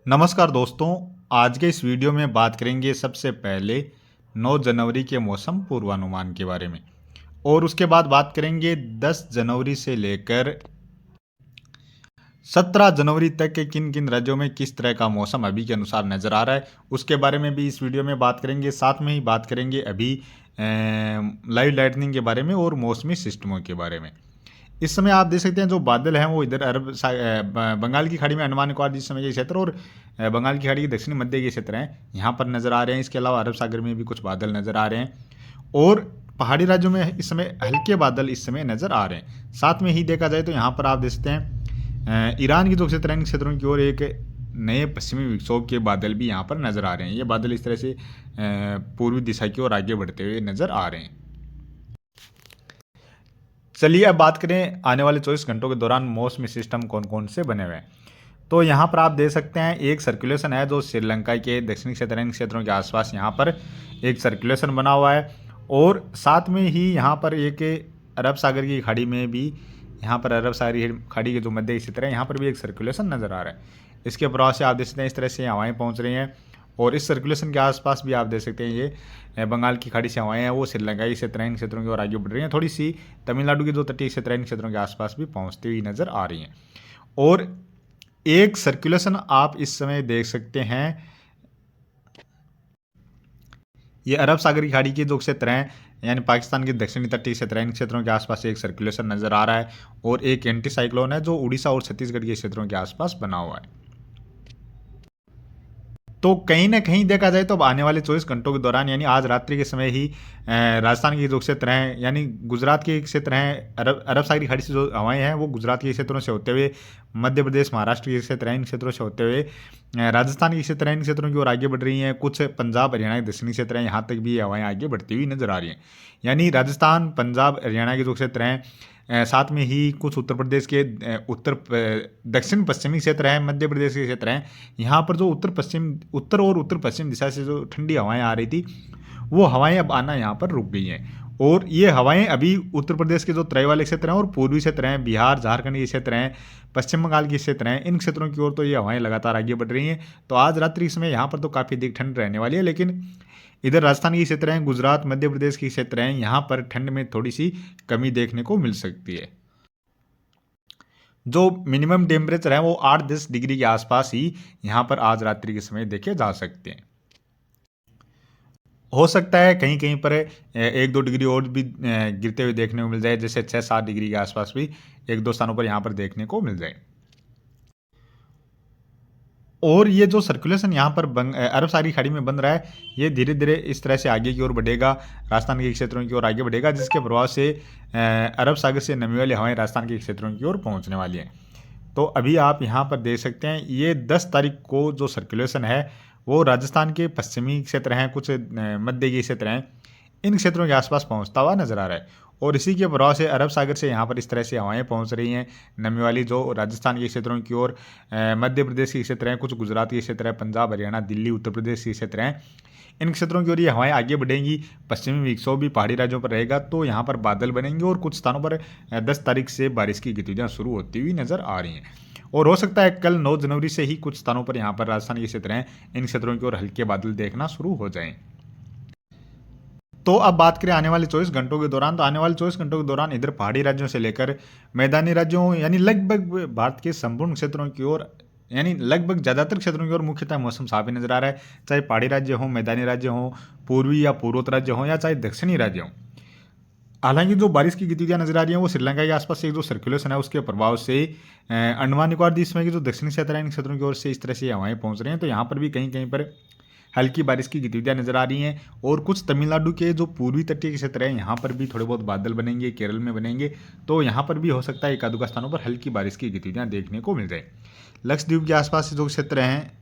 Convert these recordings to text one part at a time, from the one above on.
नमस्कार दोस्तों। आज के इस वीडियो में बात करेंगे सबसे पहले 9 जनवरी के मौसम पूर्वानुमान के बारे में और उसके बाद बात करेंगे 10 जनवरी से लेकर 17 जनवरी तक के किन किन राज्यों में किस तरह का मौसम अभी के अनुसार नज़र आ रहा है, उसके बारे में भी इस वीडियो में बात करेंगे। साथ में ही बात करेंगे अभी लाइव लाइटनिंग के बारे में और मौसमी सिस्टमों के बारे में। इस समय आप देख सकते हैं जो बादल हैं वो इधर बंगाल की खाड़ी में अंडमान निकोबार इस समय के क्षेत्र और बंगाल की खाड़ी के दक्षिणी मध्य के क्षेत्र हैं, यहाँ पर नज़र आ रहे हैं। इसके अलावा अरब सागर में भी कुछ बादल नज़र आ रहे हैं और पहाड़ी राज्यों में इस समय हल्के बादल इस समय नज़र आ रहे हैं। साथ में ही देखा जाए तो यहाँ पर आप देख सकते हैं ईरान की जो क्षेत्र हैं, इन क्षेत्रों की ओर एक नए पश्चिमी विक्षोभ के बादल भी यहाँ पर नज़र आ रहे हैं। ये बादल इस तरह से पूर्वी दिशा की ओर आगे बढ़ते हुए नज़र आ रहे हैं। चलिए अब बात करें आने वाले 24 घंटों के दौरान मौसमी सिस्टम कौन कौन से बने हुए हैं। तो यहाँ पर आप देख सकते हैं एक सर्कुलेशन है जो श्रीलंका के दक्षिणी क्षेत्र इन क्षेत्रों के आसपास यहाँ पर एक सर्कुलेशन बना हुआ है और साथ में ही यहाँ पर एक अरब सागर की खाड़ी में भी, यहाँ पर अरब सागर की खाड़ी के जो मध्य क्षेत्र है यहाँ पर भी एक सर्कुलेशन नज़र आ रहा है। इसके प्रभाव से आप देख सकते हैं इस तरह से हवाएं पहुँच रही हैं और इस सर्कुलेशन के आसपास भी आप देख सकते हैं ये बंगाल की खाड़ी से हवाएं हैं वो श्रीलंका के क्षेत्र इन क्षेत्रों की ओर आगे बढ़ रही हैं। थोड़ी सी तमिलनाडु के जो तटीय क्षेत्र इन क्षेत्रों के आसपास भी पहुँचती हुई नज़र आ रही हैं। और एक सर्कुलेशन आप इस समय देख सकते हैं, ये अरब सागर की खाड़ी के जो क्षेत्र हैं यानी पाकिस्तान के दक्षिणी तटीय क्षेत्र इन क्षेत्रों के आसपास एक सर्कुलेशन नज़र आ रहा है और एक एंटी साइक्लोन है जो उड़ीसा और छत्तीसगढ़ के क्षेत्रों के आसपास बना हुआ है। तो कहीं ना कहीं देखा जाए तो अब आने वाले 24 घंटों के दौरान यानी आज रात्रि के समय ही राजस्थान के जो क्षेत्र हैं यानी गुजरात के क्षेत्र हैं, अरब सागरी खाड़ी से जो हवाएं हैं वो गुजरात के क्षेत्रों से होते हुए मध्य प्रदेश महाराष्ट्र के क्षेत्र हैं इन क्षेत्रों से होते हुए राजस्थान के क्षेत्र हैं इन क्षेत्रों की ओर आगे बढ़ रही हैं। कुछ पंजाब हरियाणा के दक्षिणी क्षेत्र हैं यहाँ तक भी ये हवाएं आगे बढ़ती हुई नजर आ रही हैं। यानी राजस्थान पंजाब हरियाणा के जो क्षेत्र हैं साथ में ही कुछ उत्तर प्रदेश के दक्षिण पश्चिमी क्षेत्र हैं, मध्य प्रदेश के क्षेत्र हैं, यहाँ पर जो उत्तर और उत्तर पश्चिम दिशा से जो ठंडी हवाएं आ रही थी वो हवाएं अब आना यहाँ पर रुक गई हैं। और ये हवाएं अभी उत्तर प्रदेश के जो तराई वाले क्षेत्र हैं और पूर्वी क्षेत्र हैं, बिहार झारखंड के क्षेत्र हैं, पश्चिम बंगाल के क्षेत्र हैं, इन क्षेत्रों की ओर तो ये हवाएं लगातार आगे बढ़ रही हैं। तो आज रात्रि समय यहाँ पर तो काफ़ी अधिक ठंड रहने वाली है, लेकिन इधर राजस्थान के क्षेत्र हैं, गुजरात मध्य प्रदेश के क्षेत्र हैं, यहाँ पर ठंड में थोड़ी सी कमी देखने को मिल सकती है। जो मिनिमम टेम्परेचर है वो 8-10 डिग्री के आसपास ही यहाँ पर आज रात्रि के समय देखे जा सकते हैं। हो सकता है कहीं कहीं पर 1-2 डिग्री और भी गिरते हुए देखने को मिल जाए, जैसे 6-7 डिग्री के आसपास भी 1-2 स्थानों पर यहाँ पर देखने को मिल जाए। और ये जो सर्कुलेशन यहाँ पर अरब सागरी खाड़ी में बन रहा है ये धीरे धीरे इस तरह से आगे की ओर बढ़ेगा, राजस्थान के क्षेत्रों की ओर आगे बढ़ेगा, जिसके प्रभाव से अरब सागर से नमी वाली हवाएं राजस्थान के क्षेत्रों की ओर पहुँचने वाली हैं। तो अभी आप यहाँ पर देख सकते हैं ये 10 तारीख को जो सर्कुलेशन है वो राजस्थान के पश्चिमी क्षेत्र हैं, कुछ मध्य के क्षेत्र हैं, इन क्षेत्रों के आसपास पहुँचता हुआ नजर आ रहा है। और इसी के प्रभाव से अरब सागर से यहाँ पर इस तरह से हवाएं पहुँच रही हैं नमी वाली, जो राजस्थान के क्षेत्रों की ओर मध्य प्रदेश के क्षेत्र हैं, कुछ गुजरात के क्षेत्र हैं, पंजाब हरियाणा दिल्ली उत्तर प्रदेश के क्षेत्र हैं, इन क्षेत्रों की ओर ये हवाएं आगे बढ़ेंगी। पश्चिमी विक्षोभ भी पहाड़ी राज्यों पर रहेगा तो यहाँ पर बादल बनेंगे और कुछ स्थानों पर 10 तारीख से बारिश की गतिविधियाँ शुरू होती हुई नजर आ रही हैं। और हो सकता है कल 9 जनवरी से ही कुछ स्थानों पर यहाँ पर राजस्थान के क्षेत्र हैं इन क्षेत्रों की ओर हल्के बादल देखना शुरू हो जाएं। तो अब बात करें आने वाले 24 घंटों के दौरान, तो आने वाले 24 घंटों के दौरान इधर पहाड़ी राज्यों से लेकर मैदानी राज्यों यानी लगभग भारत के संपूर्ण क्षेत्रों की ओर यानी लगभग ज़्यादातर क्षेत्रों की ओर मुख्यतः मौसम साफ ही नजर आ रहा है, चाहे पहाड़ी राज्य हो, मैदानी राज्य हो, पूर्वी या पूर्वोत्तर राज्य हो या चाहे दक्षिणी राज्य हो। हालांकि जो बारिश की गतिविधियां नजर आ रही हैं वो श्रीलंका के आसपास से जो सर्कुलेशन है उसके प्रभाव से अंडमान निकोबार द्वीप समूह के जो दक्षिणी क्षेत्र है इन क्षेत्रों की ओर से इस तरह से हवाएं पहुंच रही हैं। तो यहाँ पर भी कहीं कहीं पर हल्की बारिश की गतिविधियां नजर आ रही हैं और कुछ तमिलनाडु के जो पूर्वी तटीय क्षेत्र हैं यहाँ पर भी थोड़े बहुत बादल बनेंगे, केरल में बनेंगे, तो यहाँ पर भी हो सकता है एक आध स्थानों पर हल्की बारिश की गतिविधियां देखने को मिल जाए। लक्षद्वीप के आसपास जो क्षेत्र हैं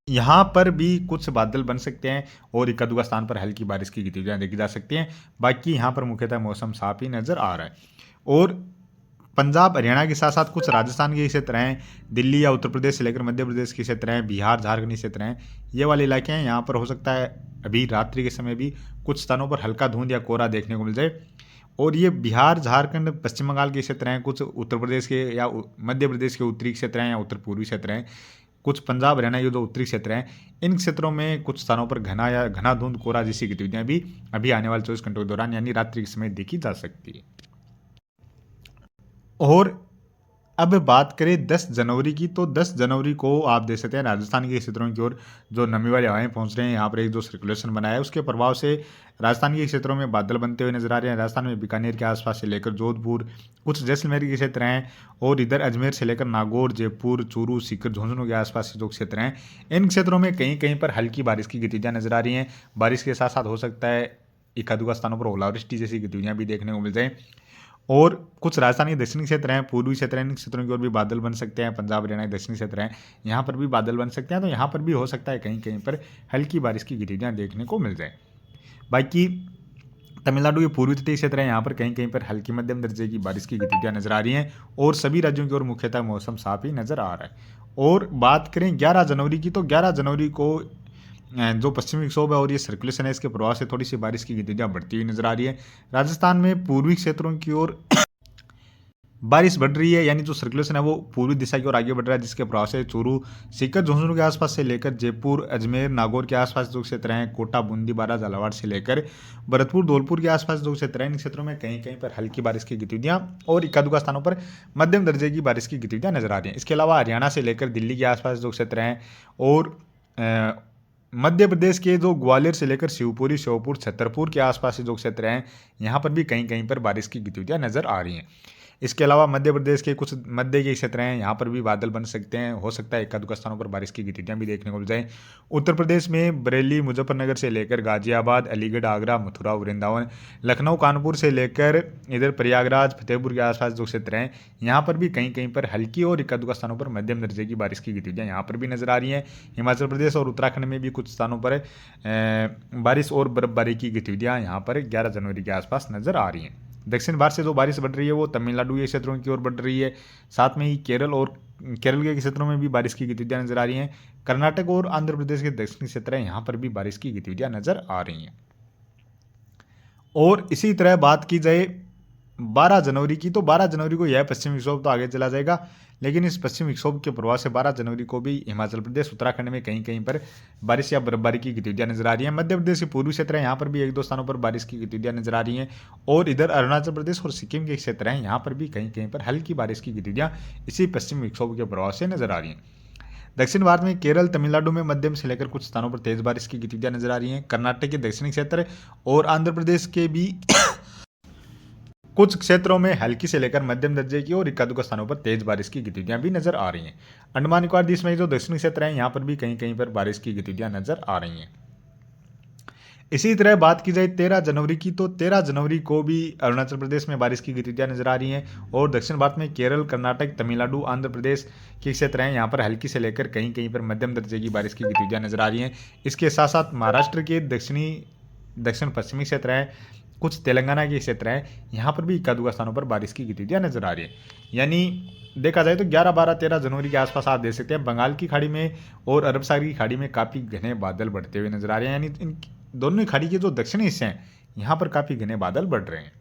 यहाँ पर भी कुछ बादल बन सकते हैं और एक आध स्थान पर हल्की बारिश की गतिविधियां देखी जा सकती हैं। बाकी यहाँ पर मुख्यतः मौसम साफ ही नजर आ रहा है। और पंजाब हरियाणा के साथ साथ कुछ राजस्थान के क्षेत्र हैं, दिल्ली या उत्तर प्रदेश से लेकर मध्य प्रदेश के क्षेत्र हैं, बिहार झारखंड के क्षेत्र हैं, ये वाले इलाके हैं, यहाँ पर हो सकता है अभी रात्रि के समय भी कुछ स्थानों पर हल्का धुंध या कोहरा देखने को मिल जाए। और ये बिहार झारखंड पश्चिम बंगाल के क्षेत्र हैं, कुछ उत्तर प्रदेश के या मध्य प्रदेश के उत्तरी क्षेत्र हैं या उत्तर पूर्वी क्षेत्र हैं, कुछ पंजाब हरियाणा ये जो उत्तरी क्षेत्र हैं, इन क्षेत्रों में कुछ स्थानों पर घना या घना धुंध कोहरा जैसी गतिविधियां भी अभी आने वाले 24 घंटों के दौरान यानी रात्रि के समय देखी जा सकती है। और अब बात करें 10 जनवरी की, तो 10 जनवरी को आप देख सकते हैं राजस्थान के क्षेत्रों की ओर जो नमी वाली हवाएं पहुंच रहे हैं। यहाँ पर एक जो सर्कुलेशन बना है उसके प्रभाव से राजस्थान के क्षेत्रों में बादल बनते हुए नजर आ रहे हैं। राजस्थान में बीकानेर के आसपास से लेकर जोधपुर, कुछ जैसलमेर के क्षेत्र हैं, और इधर अजमेर से लेकर नागौर, जयपुर, चूरू, सीकर, झुंझुनू के आसपास जो क्षेत्र हैं, इन क्षेत्रों में कहीं कहीं पर हल्की बारिश की गतिविधियां नजर आ रही हैं। बारिश के साथ साथ हो सकता है एक आध स्थानों पर ओलावृष्टि जैसी गतिविधियां भी देखने को मिल जाए। और कुछ राजस्थान के दक्षिणी क्षेत्र हैं, पूर्वी क्षेत्र हैं, इन क्षेत्रों की ओर भी बादल बन सकते हैं। पंजाब हरियाणा के दक्षिणी क्षेत्र हैं, यहाँ पर भी बादल बन सकते हैं। तो यहाँ पर भी हो सकता है कहीं कहीं पर हल्की बारिश की गतिविधियां देखने को मिल जाए। बाकी तमिलनाडु के पूर्वी तटीय क्षेत्र हैं, यहाँ पर कहीं कहीं पर हल्की मध्यम दर्जे की बारिश की गतिविधियां नजर आ रही हैं। और सभी राज्यों की ओर मुख्यतः मौसम साफ ही नजर आ रहा है। और बात करें 11 जनवरी की, तो 11 जनवरी को जो पश्चिमी विक्षोभ है और ये सर्कुलेशन है, इसके प्रभाव से थोड़ी सी बारिश की गतिविधियां बढ़ती हुई नजर आ रही है। राजस्थान में पूर्वी क्षेत्रों की ओर बारिश बढ़ रही है, यानी जो सर्कुलेशन है वो पूर्वी दिशा की ओर आगे बढ़ रहा है, जिसके प्रभाव से चूरू, सीकर, झुंझुनू के आसपास से लेकर जयपुर, अजमेर, नागौर के आसपास जो क्षेत्र हैं, कोटा, बूंदी, बारा, झालावाड़ से लेकर भरतपुर, धौलपुर के आसपास जो क्षेत्र हैं, इन क्षेत्रों में कहीं कहीं पर हल्की बारिश की गतिविधियां और इक्का दुक्का स्थानों पर मध्यम दर्जे की बारिश की गतिविधियां नजर आ रही हैं। इसके अलावा हरियाणा से लेकर दिल्ली के आसपास जो क्षेत्र हैं और मध्य प्रदेश के जो ग्वालियर से लेकर शिवपुरी, श्योपुर, छतरपुर के आसपास से जो क्षेत्र हैं, यहाँ पर भी कहीं कहीं पर बारिश की गतिविधियां नजर आ रही हैं। इसके अलावा मध्य प्रदेश के कुछ मध्य के क्षेत्र हैं, यहाँ पर भी बादल बन सकते हैं। हो सकता है एकाध स्थानों पर बारिश की गतिविधियां भी देखने को मिल जाए। उत्तर प्रदेश में बरेली, मुजफ्फरनगर से लेकर गाजियाबाद, अलीगढ़, आगरा, मथुरा, वृंदावन, लखनऊ, कानपुर से लेकर इधर प्रयागराज, फतेहपुर के आसपास जो क्षेत्र हैं, यहाँ पर भी कहीं कहीं पर हल्की और एकाध स्थानों पर मध्यम दर्जे की बारिश की गतिविधियां यहाँ पर भी नजर आ रही हैं। हिमाचल प्रदेश और उत्तराखंड में भी कुछ स्थानों पर बारिश और बर्फबारी की गतिविधियां यहाँ पर 11 जनवरी के आसपास नजर आ रही हैं। दक्षिण भारत से जो बारिश बढ़ रही है वो तमिलनाडु के क्षेत्रों की ओर बढ़ रही है। साथ में ही केरल के क्षेत्रों में भी बारिश की गतिविधियां नजर आ रही हैं। कर्नाटक और आंध्र प्रदेश के दक्षिणी क्षेत्र हैं, यहाँ पर भी बारिश की गतिविधियां नजर आ रही हैं। और इसी तरह बात की जाए 12 जनवरी की, तो 12 जनवरी को यह पश्चिमी विक्षोभ तो आगे चला जाएगा, लेकिन इस पश्चिमी विक्षोभ के प्रभाव से 12 जनवरी को भी हिमाचल प्रदेश, उत्तराखंड में कहीं कहीं पर बारिश या बर्फबारी की गतिविधियां नजर आ रही हैं। मध्य प्रदेश के पूर्वी क्षेत्र हैं, यहाँ पर भी एक दो स्थानों पर बारिश की गतिविधियां नजर आ रही हैं। और इधर अरुणाचल प्रदेश और सिक्किम के क्षेत्र हैं, यहाँ पर भी कहीं कहीं पर हल्की बारिश की गतिविधियां इसी पश्चिमी विक्षोभ के प्रभाव से नजर आ रही हैं। दक्षिण भारत में केरल, तमिलनाडु में मध्यम से लेकर कुछ स्थानों पर तेज बारिश की गतिविधियां नजर आ रही हैं। कर्नाटक के दक्षिणी क्षेत्र और आंध्र प्रदेश के भी कुछ क्षेत्रों में हल्की से लेकर मध्यम दर्जे की और इक्का-दुक्का स्थानों पर तेज बारिश की गतिविधियां भी नजर आ रही हैं। अंडमान निकोबार द्वीप समूह जो दक्षिणी क्षेत्र हैं, यहाँ पर भी कहीं कहीं पर बारिश की गतिविधियां नजर आ रही हैं। इसी तरह बात की जाए 13 जनवरी की, तो 13 जनवरी को भी अरुणाचल प्रदेश में बारिश की गतिविधियां नजर आ रही हैं। और दक्षिण भारत में केरल, कर्नाटक, तमिलनाडु, आंध्र प्रदेश के क्षेत्र हैं, यहाँ पर हल्की से लेकर कहीं कहीं पर मध्यम दर्जे की बारिश की गतिविधियां नजर आ रही हैं। इसके साथ साथ महाराष्ट्र के दक्षिण पश्चिमी क्षेत्र हैं, कुछ तेलंगाना के क्षेत्र हैं, यहाँ पर भी इक्का-दुक्का स्थानों पर बारिश की गतिविधियां नजर आ रही है। यानी देखा जाए तो 11, 12, 13 जनवरी के आसपास आप देख सकते हैं बंगाल की खाड़ी में और अरब सागर की खाड़ी में काफ़ी घने बादल बढ़ते हुए नजर आ रहे हैं। यानी इन दोनों ही खाड़ी के जो दक्षिणी हिस्से हैं, यहाँ पर काफ़ी घने बादल बढ़ रहे हैं।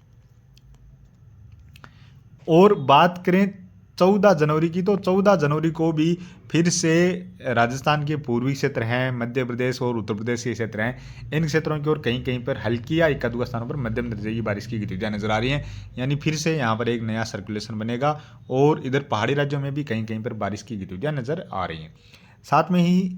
और बात करें 14 जनवरी की, तो 14 जनवरी को भी फिर से राजस्थान के पूर्वी क्षेत्र हैं, मध्य प्रदेश और उत्तर प्रदेश के क्षेत्र हैं, इन क्षेत्रों की ओर कहीं कहीं पर हल्की या इक्का-दुक्का स्थानों पर मध्यम दर्जे की बारिश की गतिविधियां नजर आ रही हैं। यानी फिर से यहाँ पर एक नया सर्कुलेशन बनेगा और इधर पहाड़ी राज्यों में भी कहीं कहीं पर बारिश की गतिविधियां नजर आ रही हैं। साथ में ही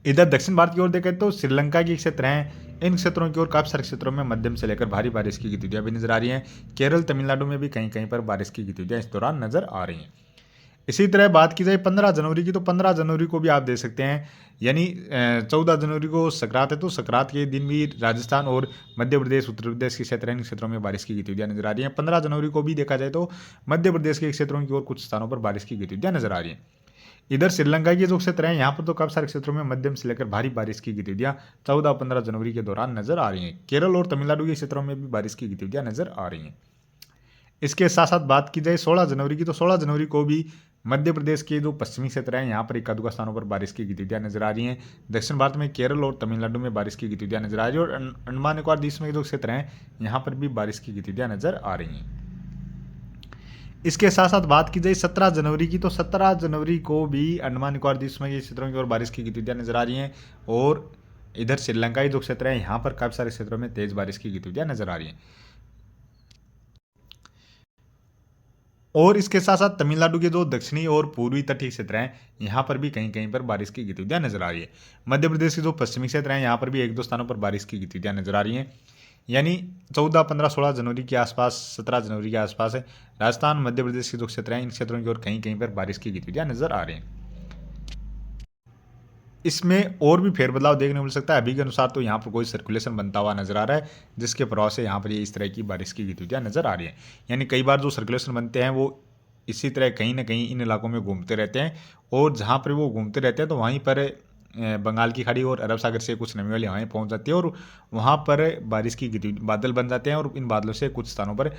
इधर दक्षिण भारत की ओर देखें तो श्रीलंका के क्षेत्र हैं, इन क्षेत्रों की ओर काफी सारे क्षेत्रों में मध्यम से लेकर भारी बारिश की गतिविधियां भी नजर आ रही हैं। केरल, तमिलनाडु में भी कहीं कहीं पर बारिश की गतिविधियां इस दौरान नजर आ रही हैं। इसी तरह बात की जाए 15 जनवरी की, तो 15 जनवरी को भी आप देख सकते हैं, यानी 14 जनवरी को संक्रांत है, तो संक्रांत के दिन भी राजस्थान और मध्य प्रदेश, उत्तर प्रदेश के क्षेत्र हैं, इन क्षेत्रों में बारिश की गतिविधियां नजर आ रही हैं। 15 जनवरी को भी देखा जाए तो मध्य प्रदेश के क्षेत्रों की ओर कुछ स्थानों पर बारिश की गतिविधियां नजर आ रही हैं। इधर श्रीलंका के जो क्षेत्र हैं, यहाँ पर तो काफी सारे क्षेत्रों में मध्यम से लेकर भारी बारिश की गतिविधियां 14-15 जनवरी के दौरान नजर आ रही हैं। केरल और तमिलनाडु के क्षेत्रों में भी बारिश की गतिविधियां नजर आ रही हैं। इसके साथ साथ बात की जाए 16 जनवरी की, तो 16 जनवरी को भी मध्य प्रदेश के जो पश्चिमी क्षेत्र हैं, यहाँ पर इक्का-दुक्का स्थानों पर बारिश की गतिविधियां नजर आ रही हैं। दक्षिण भारत में केरल और तमिलनाडु में बारिश की गतिविधियां नजर आ रही है और अंडमान निकोबार द्वीप समूह के जो क्षेत्र हैं, यहाँ पर भी बारिश की गतिविधियां नजर आ रही हैं। इसके साथ साथ बात की जाए 17 जनवरी की, तो 17 जनवरी को भी अंडमान निकोबार द्वीप समूह के क्षेत्रों की ओर बारिश की गतिविधियां नजर आ रही हैं। और इधर श्रीलंकाई जो क्षेत्र है यहाँ पर काफ़ी सारे क्षेत्रों में तेज बारिश की गतिविधियां नजर आ रही हैं। और इसके साथ साथ तमिलनाडु के जो दक्षिणी और पूर्वी तटीय क्षेत्र हैं यहाँ पर भी कहीं कहीं पर बारिश की गतिविधियां नजर आ रही है। मध्य प्रदेश के जो पश्चिमी क्षेत्र हैं यहाँ पर भी एक दो स्थानों पर बारिश की गतिविधियां नजर आ रही हैं। यानी 14, 15, 16 जनवरी के आसपास, 17 जनवरी के आसपास है राजस्थान मध्य प्रदेश के जो क्षेत्र हैं इन क्षेत्रों की ओर कहीं कहीं पर बारिश की गतिविधियां नजर आ रही हैं। इसमें और भी फेरबदलाव देखने को मिल सकता है। अभी के अनुसार तो यहाँ पर कोई सर्कुलेशन बनता हुआ नजर आ रहा है जिसके प्रभाव से यहाँ पर ये इस तरह की बारिश की गतिविधियां नजर आ रही है। यानी कई बार जो सर्कुलेशन बनते हैं वो इसी तरह कहीं ना कहीं इन इलाकों में घूमते रहते हैं, और जहाँ पर वो घूमते रहते हैं तो वहीं पर बंगाल की खाड़ी और अरब सागर से कुछ नमी वाली हवाएं पहुंच जाती है और वहाँ पर बारिश की गतिविधि बादल बन जाते हैं, और इन बादलों से कुछ स्थानों पर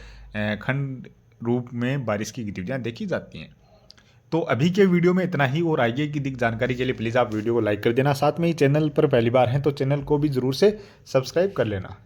खंड रूप में बारिश की गतिविधियां देखी जाती हैं। तो अभी के वीडियो में इतना ही, और आगे की दिख जानकारी के लिए प्लीज़ आप वीडियो को लाइक कर देना। साथ में ही चैनल पर पहली बार हैं तो चैनल को भी ज़रूर से सब्सक्राइब कर लेना।